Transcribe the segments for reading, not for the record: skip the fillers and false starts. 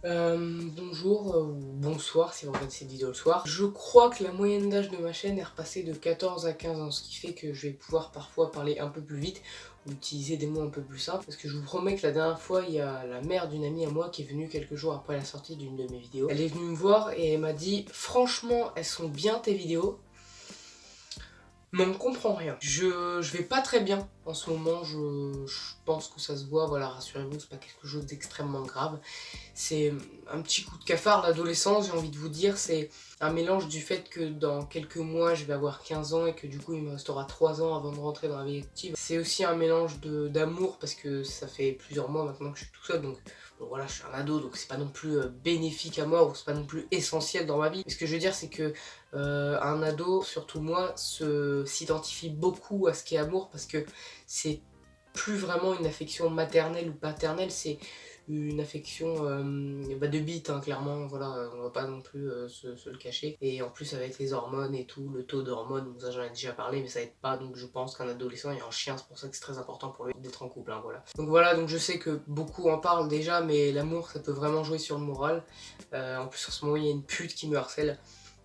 Bonjour ou bonsoir si vous regardez cette vidéo le soir. Je crois que la moyenne d'âge de ma chaîne est repassée de 14 à 15 ans, ce qui fait que je vais pouvoir parfois parler un peu plus vite ou utiliser des mots un peu plus simples. Parce que je vous promets que la dernière fois, il y a la mère d'une amie à moi qui est venue quelques jours après la sortie d'une de mes vidéos. Elle est venue me voir et elle m'a dit « Franchement, elles sont bien tes vidéos ». Mais on ne comprend rien. Je vais pas très bien en ce moment, je pense que ça se voit, voilà, rassurez-vous, c'est pas quelque chose d'extrêmement grave. C'est un petit coup de cafard, l'adolescence, j'ai envie de vous dire, c'est un mélange du fait que dans quelques mois je vais avoir 15 ans et que du coup il me restera 3 ans avant de rentrer dans la vie active. C'est aussi un mélange d'amour parce que ça fait plusieurs mois maintenant que je suis tout seul, donc bon, voilà, je suis un ado, donc c'est pas non plus bénéfique à moi ou c'est pas non plus essentiel dans ma vie. Et ce que je veux dire, c'est que un ado, surtout moi, s'identifie beaucoup à ce qu'est amour parce que c'est plus vraiment une affection maternelle ou paternelle, c'est une affection de bite, hein, clairement, voilà, on va pas non plus se le cacher. Et en plus avec les hormones et tout, le taux d'hormones, ça j'en ai déjà parlé, mais ça aide pas, donc je pense qu'un adolescent est un chien, c'est pour ça que c'est très important pour lui d'être en couple, hein, voilà. Donc voilà, donc je sais que beaucoup en parlent déjà, mais l'amour ça peut vraiment jouer sur le moral. En plus en ce moment il y a une pute qui me harcèle,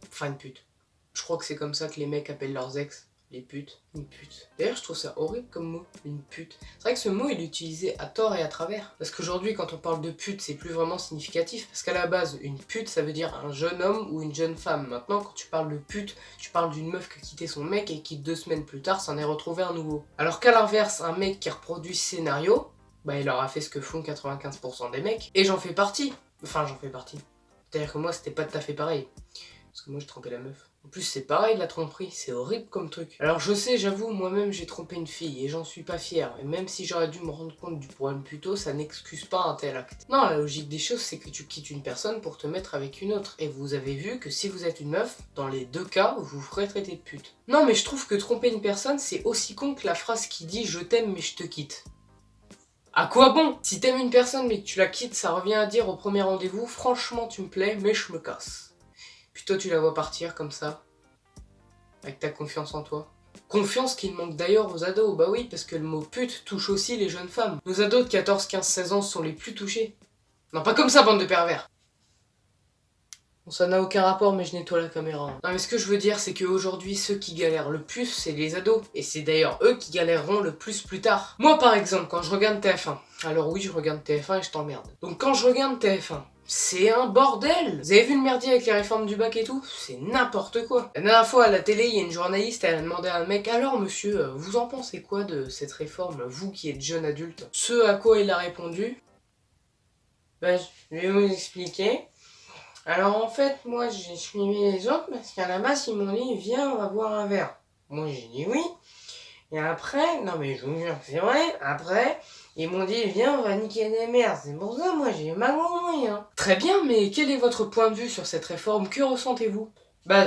enfin une pute. Je crois que c'est comme ça que les mecs appellent leurs ex. Les putes, une pute. D'ailleurs, je trouve ça horrible comme mot, une pute. C'est vrai que ce mot, il est utilisé à tort et à travers. Parce qu'aujourd'hui, quand on parle de pute, c'est plus vraiment significatif. Parce qu'à la base, une pute, ça veut dire un jeune homme ou une jeune femme. Maintenant, quand tu parles de pute, tu parles d'une meuf qui a quitté son mec et qui, 2 semaines plus tard, s'en est retrouvé un nouveau. Alors qu'à l'inverse, un mec qui reproduit ce scénario, bah il aura fait ce que font 95% des mecs. Et j'en fais partie. Enfin, j'en fais partie. C'est-à-dire que moi, c'était pas tout à fait pareil. Parce que moi, j'ai trompé la meuf. En plus, c'est pareil la tromperie, c'est horrible comme truc. Alors je sais, j'avoue, moi-même j'ai trompé une fille et j'en suis pas fier. Et même si j'aurais dû me rendre compte du problème plus tôt, ça n'excuse pas un tel acte. Non, la logique des choses, c'est que tu quittes une personne pour te mettre avec une autre. Et vous avez vu que si vous êtes une meuf, dans les deux cas, vous vous ferez traiter de pute. Non, mais je trouve que tromper une personne, c'est aussi con que la phrase qui dit « je t'aime mais je te quitte ». À quoi bon? Si t'aimes une personne mais que tu la quittes, ça revient à dire au premier rendez-vous « franchement tu me plais mais je me casse ». Puis toi tu la vois partir comme ça, avec ta confiance en toi. Confiance qu'il manque d'ailleurs aux ados, bah oui, parce que le mot pute touche aussi les jeunes femmes. Nos ados de 14, 15, 16 ans sont les plus touchés. Non, pas comme ça, bande de pervers. Bon, ça n'a aucun rapport, mais je nettoie la caméra. Non, mais ce que je veux dire, c'est qu'aujourd'hui, ceux qui galèrent le plus, c'est les ados. Et c'est d'ailleurs eux qui galéreront le plus tard. Moi, par exemple, quand je regarde TF1, alors oui, je regarde TF1 et je t'emmerde. Donc quand je regarde TF1, c'est un bordel. Vous avez vu le merdier avec les réformes du bac et tout? C'est n'importe quoi. La dernière fois à la télé, il y a une journaliste, elle a demandé à un mec « Alors monsieur, vous en pensez quoi de cette réforme, vous qui êtes jeune adulte ?» Ce à quoi il a répondu « Bah, je vais vous expliquer. Alors en fait, moi j'ai suivi les autres parce qu'à la base ils m'ont dit viens on va boire un verre. Moi j'ai dit oui. Et après, non mais je vous jure que c'est vrai, après ils m'ont dit viens on va niquer des mères. C'est pour ça moi j'ai mal compris hein. Très bien, mais quel est votre point de vue sur cette réforme? Que ressentez-vous? Bah,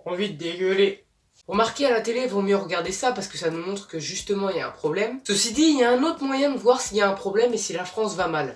envie de dégueuler. Remarquez à la télé, vaut mieux regarder ça parce que ça nous montre que justement il y a un problème. Ceci dit, il y a un autre moyen de voir s'il y a un problème et si la France va mal.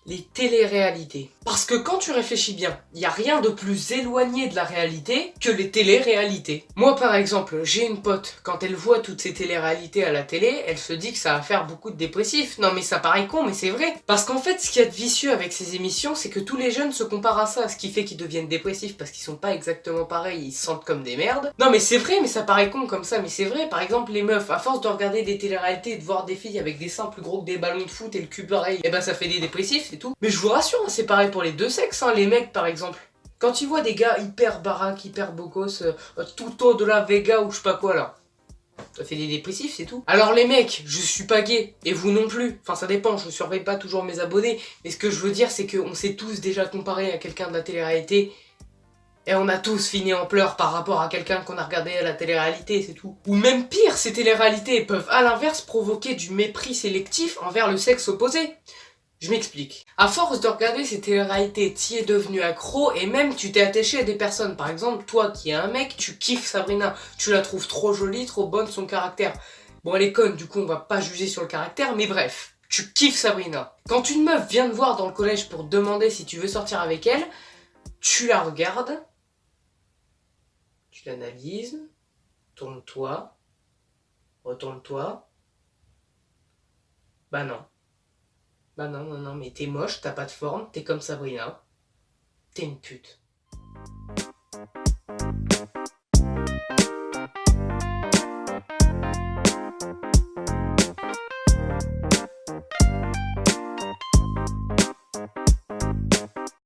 Les téléréalités. Parce que quand tu réfléchis bien, il n'y a rien de plus éloigné de la réalité que les téléréalités. Moi par exemple, j'ai une pote, quand elle voit toutes ces téléréalités à la télé, elle se dit que ça va faire beaucoup de dépressifs. Non mais ça paraît con, mais c'est vrai. Parce qu'en fait, ce qu'il y a de vicieux avec ces émissions, c'est que tous les jeunes se comparent à ça, ce qui fait qu'ils deviennent dépressifs parce qu'ils sont pas exactement pareils, ils se sentent comme des merdes. Non mais c'est vrai, mais ça paraît con comme ça, mais c'est vrai. Par exemple, les meufs, à force de regarder des téléréalités et de voir des filles avec des seins plus gros que des ballons de foot et le cul pareil, et ben ça fait des dépressifs, c'est tout. Mais je vous rassure, hein, c'est pareil pour les deux sexes, hein, les mecs par exemple. Quand ils voient des gars hyper baraques, hyper beaux gosses, tout au de la Vega ou je sais pas quoi là, ça fait des dépressifs, c'est tout. Alors les mecs, je suis pas gay, et vous non plus. Enfin ça dépend, je surveille pas toujours mes abonnés, mais ce que je veux dire c'est qu'on s'est tous déjà comparé à quelqu'un de la télé-réalité, et on a tous fini en pleurs par rapport à quelqu'un qu'on a regardé à la télé-réalité, c'est tout. Ou même pire, ces télé-réalités peuvent à l'inverse provoquer du mépris sélectif envers le sexe opposé. Je m'explique. À force de regarder ces téléréalités, t'y es devenu accro et même tu t'es attaché à des personnes. Par exemple, toi qui es un mec, tu kiffes Sabrina. Tu la trouves trop jolie, trop bonne, son caractère. Bon, elle est conne, du coup on va pas juger sur le caractère, mais bref. Tu kiffes Sabrina. Quand une meuf vient te voir dans le collège pour te demander si tu veux sortir avec elle, tu la regardes, tu l'analyses, tourne-toi, retourne-toi. Bah non. Bah non, non, non, mais t'es moche, t'as pas de forme, t'es comme Sabrina. T'es une pute.